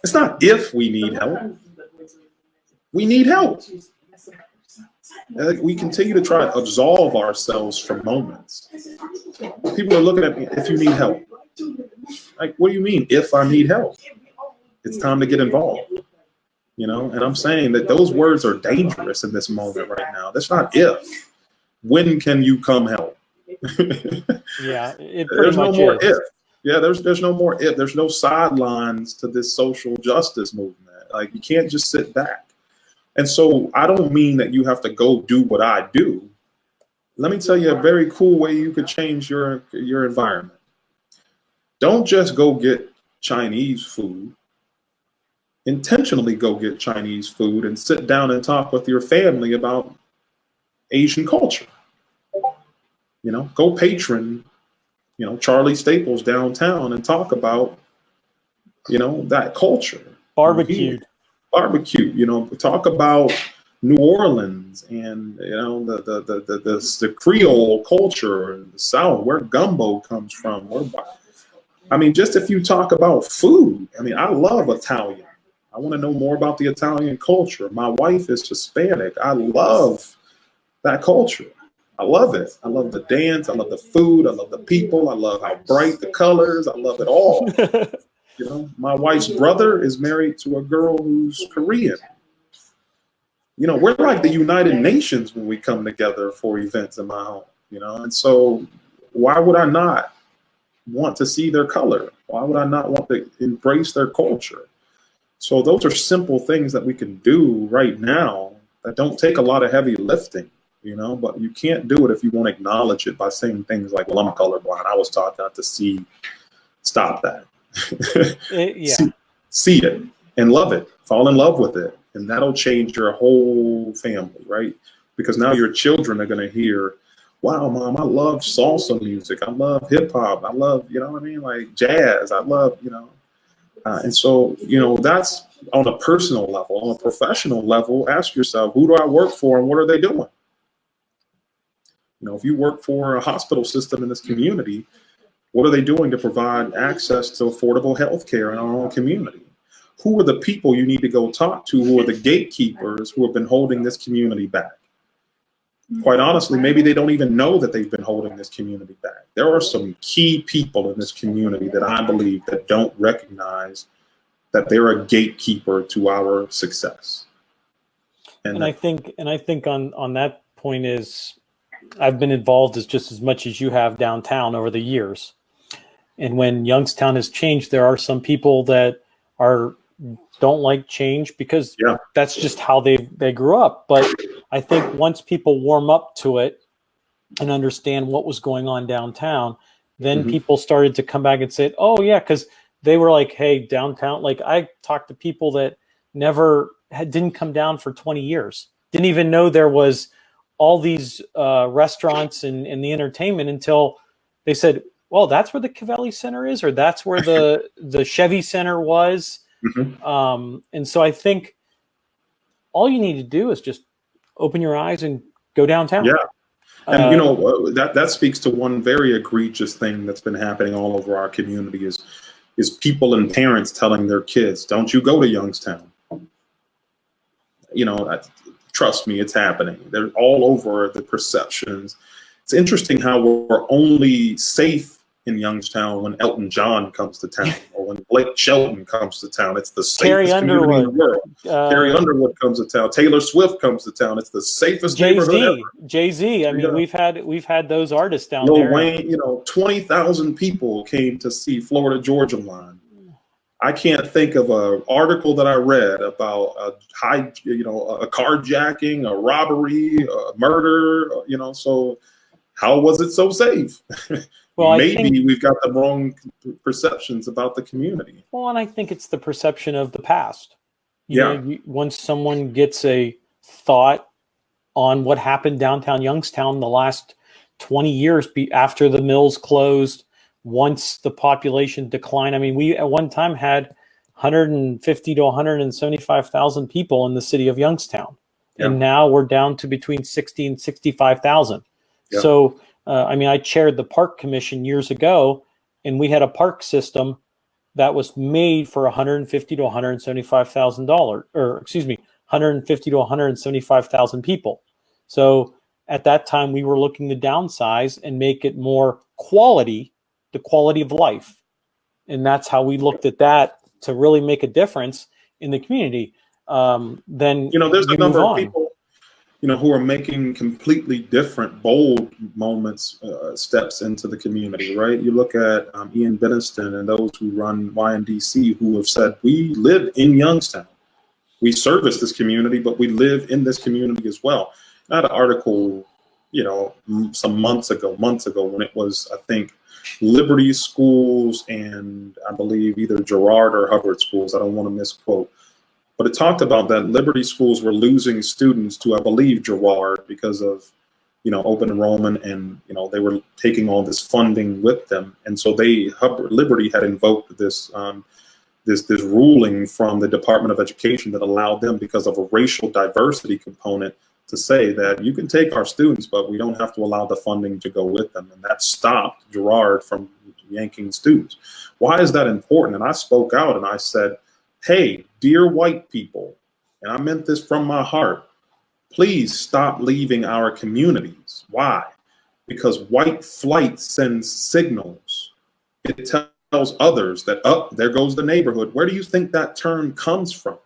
It's not if we need help. We need help. We continue to try to absolve ourselves from moments. People are looking at me, if you need help. Like, what do you mean, if I need help? It's time to get involved. And I'm saying that those words are dangerous in this moment right now. That's not if. When can you come help? Yeah, it there's no more is. if. Yeah, there's no more if. There's no sidelines to this social justice movement. Like, you can't just sit back. And so I don't mean that you have to go do what I do. Let me tell you a very cool way you could change your environment. Don't just go get Chinese food. Intentionally go get Chinese food and sit down and talk with your family about Asian culture. Go patron, Charlie Staples downtown and talk about, that culture. Barbecue, talk about New Orleans and, the Creole culture in the South, where gumbo comes from. Just if you talk about food, I love Italian. I want to know more about the Italian culture. My wife is Hispanic. I love that culture. I love it. I love the dance. I love the food. I love the people. I love how bright the colors. I love it all. My wife's brother is married to a girl who's Korean. We're like the United Nations when we come together for events in my home, and so why would I not want to see their color? Why would I not want to embrace their culture? So those are simple things that we can do right now that don't take a lot of heavy lifting, but you can't do it if you won't acknowledge it by saying things like, well, I'm colorblind. I was taught not to see. Stop that. See it and love it. Fall in love with it. And that'll change your whole family, right? Because now your children are going to hear, wow, Mom, I love salsa music. I love hip hop. I love, like jazz. I love, and so, that's on a personal level. On a professional level, ask yourself, who do I work for and what are they doing? If you work for a hospital system in this community, what are they doing to provide access to affordable health care in our own community? Who are the people you need to go talk to who are the gatekeepers who have been holding this community back? Quite honestly, maybe they don't even know that they've been holding this community back. There are some key people in this community that I believe that don't recognize that they're a gatekeeper to our success. And I think on that point is, I've been involved just as much as you have downtown over the years. And when Youngstown has changed, there are some people that don't like change because that's just how they grew up. But I think once people warm up to it and understand what was going on downtown, then people started to come back and say, oh yeah, because they were like, hey, downtown, like I talked to people that didn't come down for 20 years, didn't even know there was all these restaurants and the entertainment until they said, well, that's where the Cavelli Center is, or that's where the Chevy Center was. And so I think all you need to do is just open your eyes and go downtown. Yeah. And that speaks to one very egregious thing that's been happening all over our community is people and parents telling their kids, don't you go to Youngstown. Trust me, it's happening. They're all over the perceptions. It's interesting how we're only safe in Youngstown when Elton John comes to town or when Blake Shelton comes to town. It's the safest community in the world. Carrie Underwood comes to town. Taylor Swift comes to town. It's the safest neighborhood ever. Jay-Z. I mean, we've had those artists down Lil there. Wayne, 20,000 people came to see Florida Georgia Line. I can't think of an article that I read about a a carjacking, a robbery, a murder, so how was it so safe? Well, Maybe we've got the wrong perceptions about the community. Well, and I think it's the perception of the past. Once someone gets a thought on what happened downtown Youngstown the last 20 years after the mills closed, once the population declined. I mean, we at one time had 150 to 175,000 people in the city of Youngstown. Yeah. And now we're down to between 60 and 65,000. Yeah. So, I chaired the park commission years ago, and we had a park system that was made for $150 to $175,000, or excuse me, 150 to 175,000 people. So at that time, we were looking to downsize and make it more the quality of life. And that's how we looked at that to really make a difference in the community. Then there's a number of people, who are making completely different, bold steps into the community, right? You look at Ian Benniston and those who run YNDC, who have said, we live in Youngstown. We service this community, but we live in this community as well. I had an article, some months ago, when it was, I think, Liberty schools and I believe either Girard or Hubbard schools. I don't want to misquote. But it talked about that Liberty schools were losing students to, I believe, Girard because of, open enrollment, and, they were taking all this funding with them. And so Liberty had invoked this ruling from the Department of Education that allowed them, because of a racial diversity component, to say that you can take our students, but we don't have to allow the funding to go with them. And that stopped Girard from yanking students. Why is that important? And I spoke out and I said, hey, dear white people, and I meant this from my heart, please stop leaving our communities. Why? Because white flight sends signals. It tells others that, there goes the neighborhood. Where do you think that term comes from?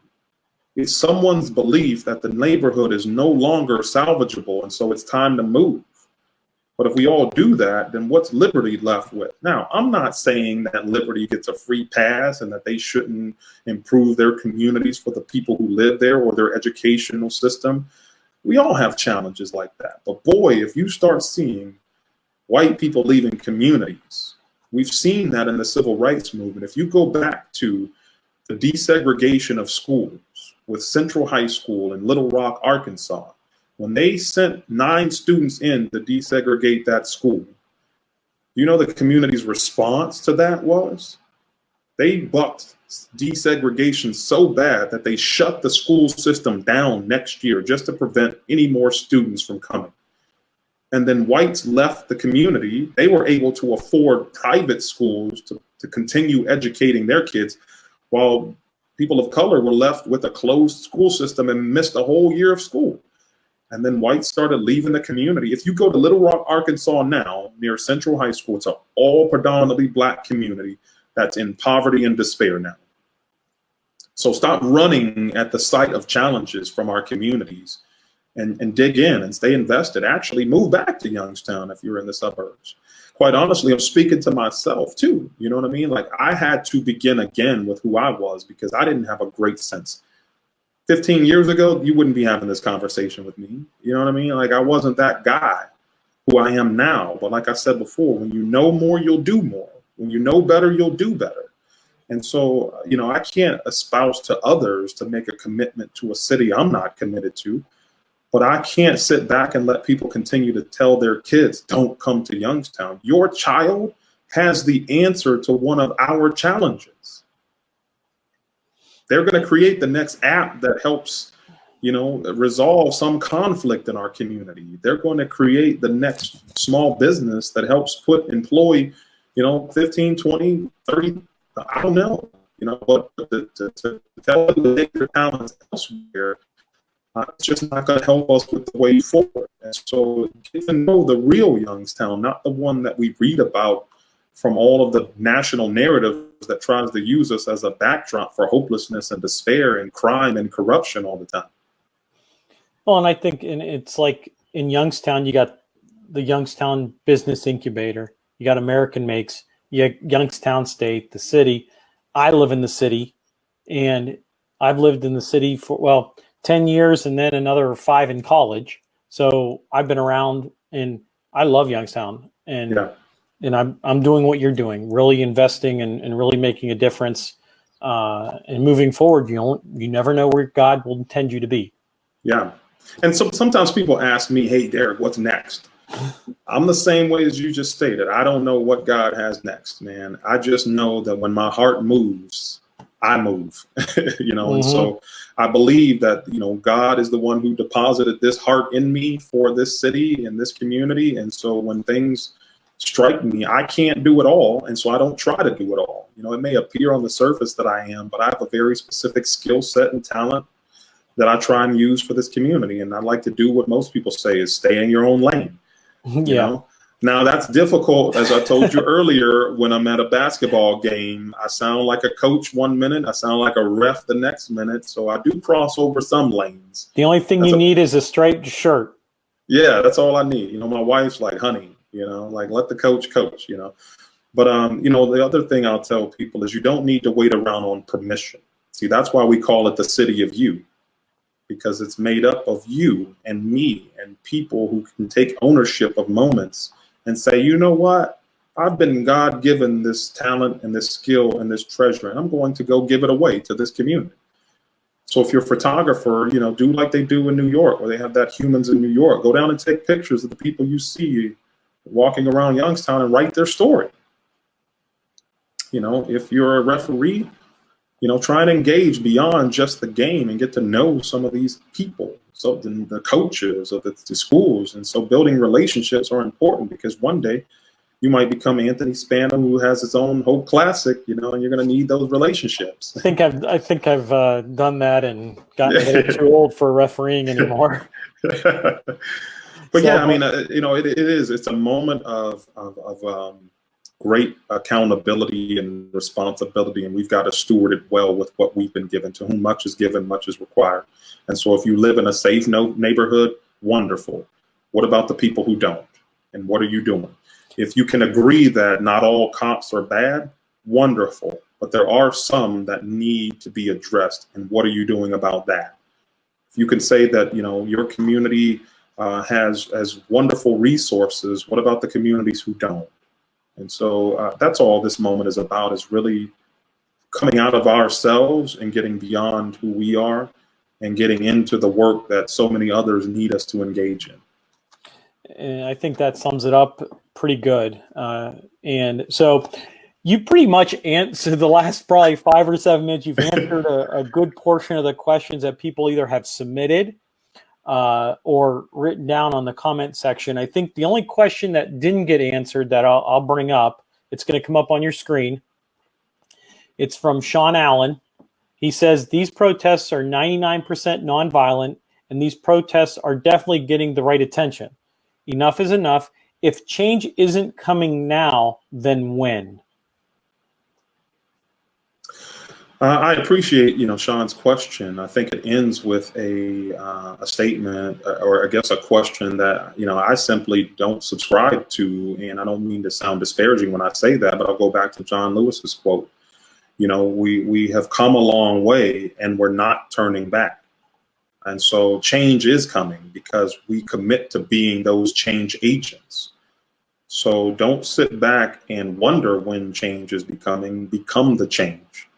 It's someone's belief that the neighborhood is no longer salvageable, and so it's time to move. But if we all do that, then what's Liberty left with? Now, I'm not saying that Liberty gets a free pass and that they shouldn't improve their communities for the people who live there or their educational system. We all have challenges like that. But boy, if you start seeing white people leaving communities, we've seen that in the civil rights movement. If you go back to the desegregation of schools with Central High School in Little Rock, Arkansas, when they sent 9 students in to desegregate that school, the community's response to that was? They bucked desegregation so bad that they shut the school system down next year just to prevent any more students from coming. And then whites left the community. They were able to afford private schools to continue educating their kids, while people of color were left with a closed school system and missed a whole year of school. And then whites started leaving the community. If you go to Little Rock, Arkansas now, near Central High School, it's an all predominantly Black community that's in poverty and despair now. So stop running at the sight of challenges from our communities and dig in and stay invested. Actually move back to Youngstown if you're in the suburbs. Quite honestly, I'm speaking to myself too. You know what I mean? Like, I had to begin again with who I was because I didn't have a great sense. 15 years ago, you wouldn't be having this conversation with me. You know what I mean? Like, I wasn't that guy who I am now. But like I said before, when you know more, you'll do more. When you know better, you'll do better. And so, I can't espouse to others to make a commitment to a city I'm not committed to. But I can't sit back and let people continue to tell their kids, don't come to Youngstown. Your child has the answer to one of our challenges. They're going to create the next app that helps, resolve some conflict in our community. They're going to create the next small business that helps employ, 15, 20, 30, I don't know, but to tell them to take their talents elsewhere, it's just not going to help us with the way forward. And so get to know the real Youngstown, not the one that we read about from all of the national narratives that tries to use us as a backdrop for hopelessness and despair and crime and corruption all the time. Well, and I think it's like in Youngstown, you got the Youngstown Business Incubator, you got American Makes, you got Youngstown State, the city. I live in the city, and I've lived in the city for, well, 10 years and then another 5 in college. So I've been around, and I love Youngstown, and Yeah. and I'm doing what you're doing, really investing and really making a difference, and moving forward. You never know where God will intend you to be. Yeah. And so sometimes people ask me, hey, Derrick, what's next? I'm the same way as you just stated. I don't know what God has next, man. I just know that when my heart moves, I move, and so I believe that, God is the one who deposited this heart in me for this city and this community. And so when things strike me, I can't do it all. And so I don't try to do it all. It may appear on the surface that I am, but I have a very specific skill set and talent that I try and use for this community. And I like to do what most people say is stay in your own lane. Yeah. Now that's difficult. As I told you earlier, when I'm at a basketball game, I sound like a coach 1 minute, I sound like a ref the next minute. So I do cross over some lanes. The only thing you need is a striped shirt. Yeah, that's all I need. My wife's like, honey, like let the coach coach, But, the other thing I'll tell people is you don't need to wait around on permission. See, that's why we call it the city of you, because it's made up of you and me and people who can take ownership of moments and say, you know what? I've been God-given this talent and this skill and this treasure, and I'm going to go give it away to this community. So if you're a photographer, do like they do in New York, where they have that Humans in New York. Go down and take pictures of the people you see walking around Youngstown and write their story. If you're a referee, try and engage beyond just the game and get to know some of these people, so the coaches of the schools. And so building relationships are important, because one day you might become Anthony Spano, who has his own Hope Classic, and you're going to need those relationships. I think I've done that and gotten a little too old for refereeing anymore. But yeah, I mean, it's a moment of great accountability and responsibility, and we've got to steward it well with what we've been given. To whom much is given, much is required. And so if you live in a safe neighborhood, wonderful. What about the people who don't? And what are you doing? If you can agree that not all cops are bad, wonderful. But there are some that need to be addressed. And what are you doing about that? If you can say that, your community has wonderful resources, what about the communities who don't? And so that's all this moment is about, is really coming out of ourselves and getting beyond who we are and getting into the work that so many others need us to engage in. And I think that sums it up pretty good. And so you pretty much answered the last probably 5 or 7 minutes. You've answered a good portion of the questions that people either have submitted or written down on the comment section. I think the only question that didn't get answered that I'll bring up, it's going to come up on your screen. It's from Sean Allen. He says, these protests are 99% nonviolent, and these protests are definitely getting the right attention. Enough is enough. If change isn't coming now, then when? I appreciate, Sean's question. I think it ends with a statement, or I guess a question that, I simply don't subscribe to. And I don't mean to sound disparaging when I say that, but I'll go back to John Lewis's quote. We have come a long way and we're not turning back. And so change is coming because we commit to being those change agents. So don't sit back and wonder when change is becoming, become the change.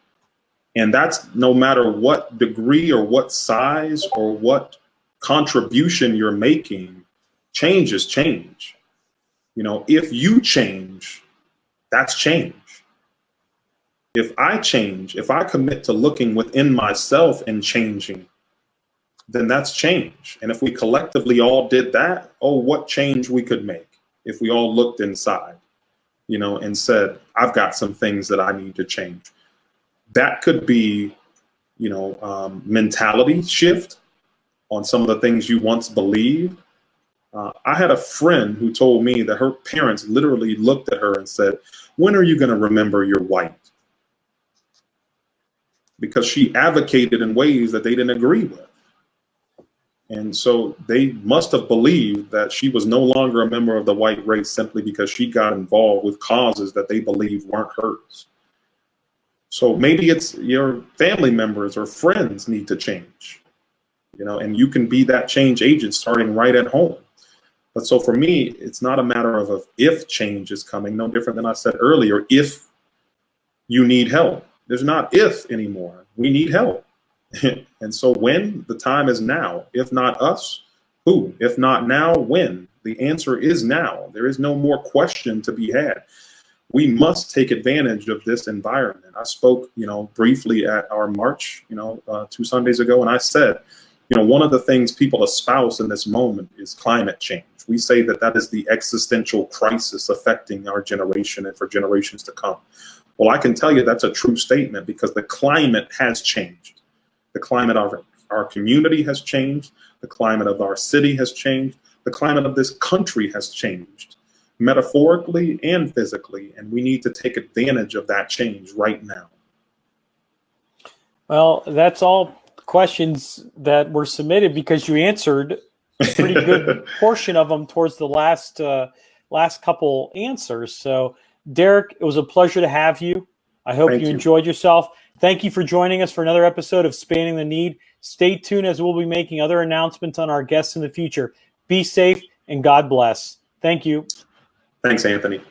And that's no matter what degree or what size or what contribution you're making, change is change. If you change, that's change. If I change, if I commit to looking within myself and changing, then that's change. And if we collectively all did that, what change we could make if we all looked inside, and said, I've got some things that I need to change. That could be, mentality shift on some of the things you once believed. I had a friend who told me that her parents literally looked at her and said, when are you going to remember you're white? Because she advocated in ways that they didn't agree with. And so they must have believed that she was no longer a member of the white race simply because she got involved with causes that they believed weren't hers. So maybe it's your family members or friends need to change, and you can be that change agent starting right at home. But so for me, it's not a matter of if change is coming, no different than I said earlier, if you need help. There's not if anymore. We need help. And so when? The time is now. If not us, who? If not now, when? The answer is now. There is no more question to be had. We must take advantage of this environment. I spoke, briefly at our march, 2 Sundays ago, and I said, one of the things people espouse in this moment is climate change. We say that is the existential crisis affecting our generation and for generations to come. Well, I can tell you that's a true statement because the climate has changed. The climate of our community has changed. The climate of our city has changed. The climate of this country has changed, metaphorically and physically, and we need to take advantage of that change right now. Well, that's all questions that were submitted because you answered a pretty good portion of them towards the last couple answers. So, Derrick, it was a pleasure to have you. I hope you enjoyed yourself. Thank you for joining us for another episode of Spanning the Need. Stay tuned as we'll be making other announcements on our guests in the future. Be safe and God bless. Thank you. Thanks, Anthony.